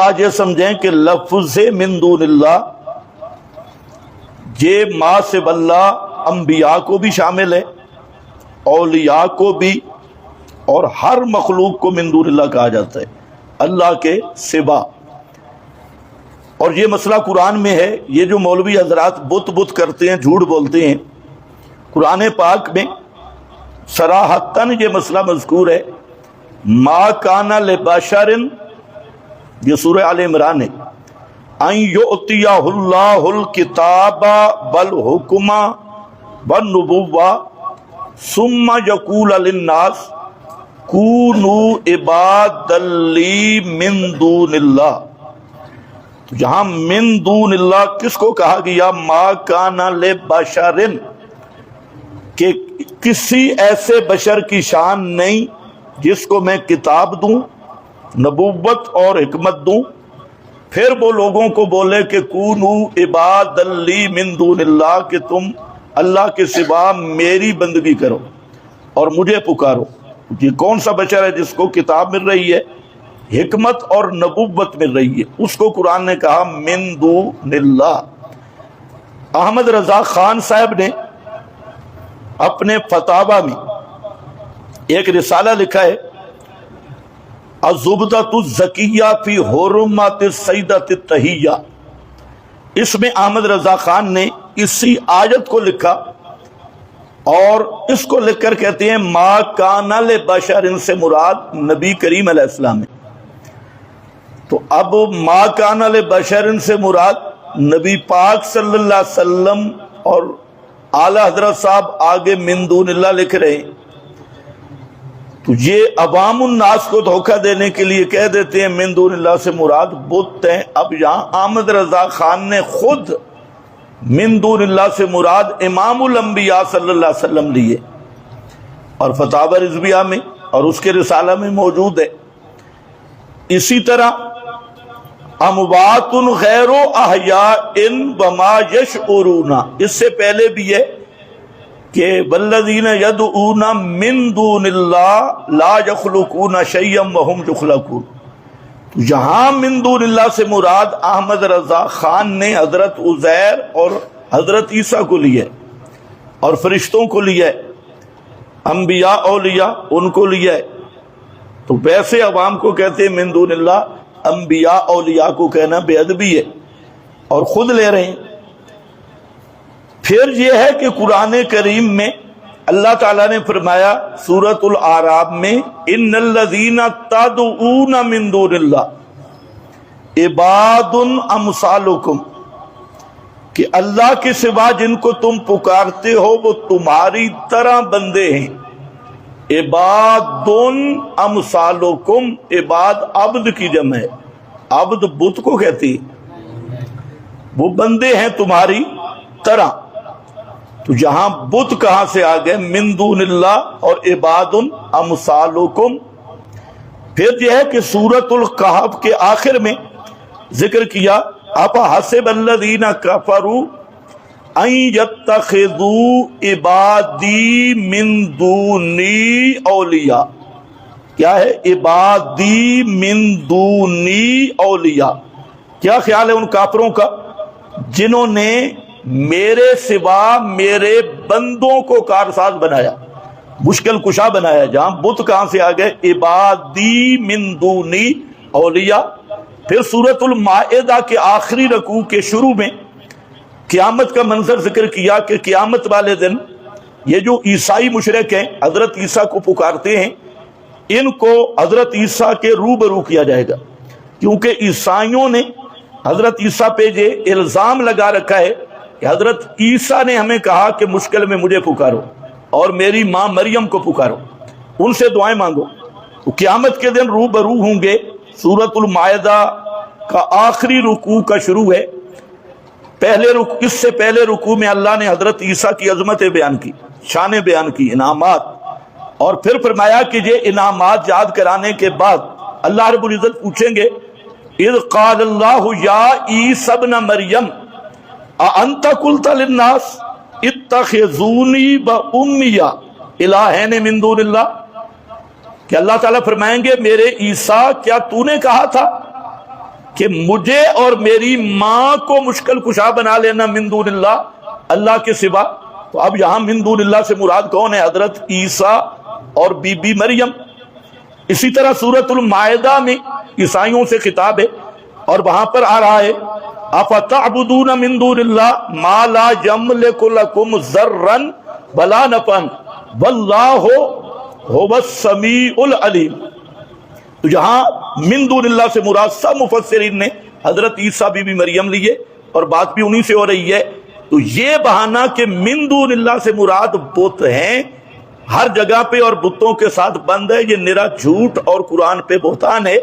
مراد یہ سمجھیں کہ لفظ من دون اللہ یہ ما سب اللہ انبیاء کو بھی شامل ہے، اولیاء کو بھی، اور ہر مخلوق کو من دون اللہ کہا جاتا ہے، اللہ کے سوا۔ اور یہ مسئلہ قرآن میں ہے۔ یہ جو مولوی حضرات بت کرتے ہیں، جھوٹ بولتے ہیں، قرآن پاک میں صراحتاً یہ مسئلہ مذکور ہے۔ ما کان لبشر، یہ سورہ آل عمران ہے، ان یؤتیہ اللہ الکتاب والحکم والنبوہ ثم یقول للناس کونوا عبادا لی من دون اللہ۔ یہاں من دون اللہ کس کو کہا گیا؟ ما کان لبشر، کہ کسی ایسے بشر کی شان نہیں جس کو میں کتاب دوں، نبوت اور حکمت دوں، پھر وہ لوگوں کو بولے کہ کونوا عبادا لی من دون اللہ، کہ تم اللہ کے سوا میری بندگی کرو اور مجھے پکارو۔ یہ کون سا بشر ہے جس کو کتاب مل رہی ہے، حکمت اور نبوت مل رہی ہے؟ اس کو قرآن نے کہا من دون اللہ۔ احمد رضا خان صاحب نے اپنے فتاوی میں ایک رسالہ لکھا ہے، الزبدۃ الزکیہ فی حرمات السیدۃ التحیہ۔ اس میں احمد رضا خان نے اسی آیت کو لکھا اور اس کو لکھ کر کہتے ہیں ما کان لبشر، ان سے مراد نبی کریم علیہ السلام ہے۔ تو اب ما کان لبشر سے مراد نبی پاک صلی اللہ علیہ وسلم، اور اعلی حضرت صاحب آگے من دون اللہ لکھ رہے ہیں۔ تو یہ عوام الناس کو دھوکہ دینے کے لیے کہہ دیتے ہیں من دون اللہ سے مراد بت ہیں۔ اب یہاں احمد رضا خان نے خود من دون اللہ سے مراد امام الانبیاء صلی اللہ علیہ وسلم لیے، اور فتاوی رضویہ میں اور اس کے رسالہ میں موجود ہے۔ اسی طرح اموات غیر احیاء وما یشعرون، اس سے پہلے بھی ہے کہ والذین یدعون من دون اللہ لا یخلقون شیئا وهم یخلقون۔ تو یہاں من دون اللہ سے مراد احمد رضا خان نے حضرت عزیر اور حضرت عیسیٰ کو لیا ہے، اور فرشتوں کو لیا ہے، انبیاء اولیاء ان کو لیا ہے۔ تو ویسے عوام کو کہتے ہیں من دون اللہ، انبیاء اولیاء کو کہنا بے ادبی ہے، اور خود لے رہے ہیں۔ پھر یہ ہے کہ قرآن کریم میں اللہ تعالیٰ نے فرمایا سورۃ الاعراف میں ان الذین تدعون من دون اللہ عباد امثالکم، کہ اللہ کے سوا جن کو تم پکارتے ہو وہ تمہاری طرح بندے ہیں۔ عباد امثالکم، عباد عبد کی جمع ہے، عبد بت کو کہتی ہے، وہ بندے ہیں تمہاری طرح۔ تو یہاں بت کہاں سے آ گئے؟ من دون اللہ اور عباد امثالکم۔ پھر یہ ہے کہ سورۃ الکہف کے آخر میں ذکر کیا افحسب الذین کفروا ان یتخذوا عبادی من دونی اولیاء۔ کیا ہے؟ عبادی من دونی اولیاء۔ کیا خیال ہے ان کافروں کا جنہوں نے میرے سوا میرے بندوں کو کارساز بنایا، مشکل کشا بنایا؟ جہاں بت کہاں سے آ گئے؟ عبادی من دونی اولیاء۔ پھر سورۃ المائدہ کے آخری رکوع کے شروع میں قیامت کا منظر ذکر کیا کہ قیامت والے دن یہ جو عیسائی مشرک ہیں حضرت عیسیٰ کو پکارتے ہیں، ان کو حضرت عیسیٰ کے روبرو کیا جائے گا، کیونکہ عیسائیوں نے حضرت عیسیٰ پہ یہ الزام لگا رکھا ہے کہ حضرت عیسیٰ نے ہمیں کہا کہ مشکل میں مجھے پکارو اور میری ماں مریم کو پکارو، ان سے دعائیں مانگو۔ تو قیامت کے دن روبرو ہوں گے۔ سورۃ المائدہ کا آخری رکوع کا شروع ہے۔ پہلے اس سے پہلے رکوع میں اللہ نے حضرت عیسیٰ کی عظمتیں بیان کی، شانیں بیان کی، انعامات، اور پھر فرمایا کہ یہ انعامات یاد کرانے کے بعد اللہ رب العزت پوچھیں گے اذ قال اللہ یا عیسی ابن مریم اانت قلت للناس اتخذونی وامی الہین من دون اللہ، کہ اللہ تعالیٰ فرمائیں گے میرے عیسیٰ کیا تو نے کہا تھا کہ مجھے اور میری ماں کو مشکل کشا بنا لینا من دون اللہ، اللہ کے سوا۔ تو اب یہاں من دون اللہ سے مراد کون ہے؟ حضرت عیسیٰ اور بی بی مریم۔ اسی طرح سورۃ المائدہ میں عیسائیوں سے خطاب ہے، اور وہاں پر آ رہا ہے افتعبدون من دون اللہ ما لا یملک لکم ضرا ولا نفعا واللہ هو السمیع العلیم۔ تو یہاں من دون اللہ سے مراد سب مفسرین نے حضرت عیسیٰ بی بی مریم لیے، اور بات بھی انہی سے ہو رہی ہے۔ تو یہ بہانہ کہ من دون اللہ سے مراد بت ہیں ہر جگہ پہ اور بتوں کے ساتھ بند ہے، یہ نرا جھوٹ اور قرآن پہ بہتان ہے۔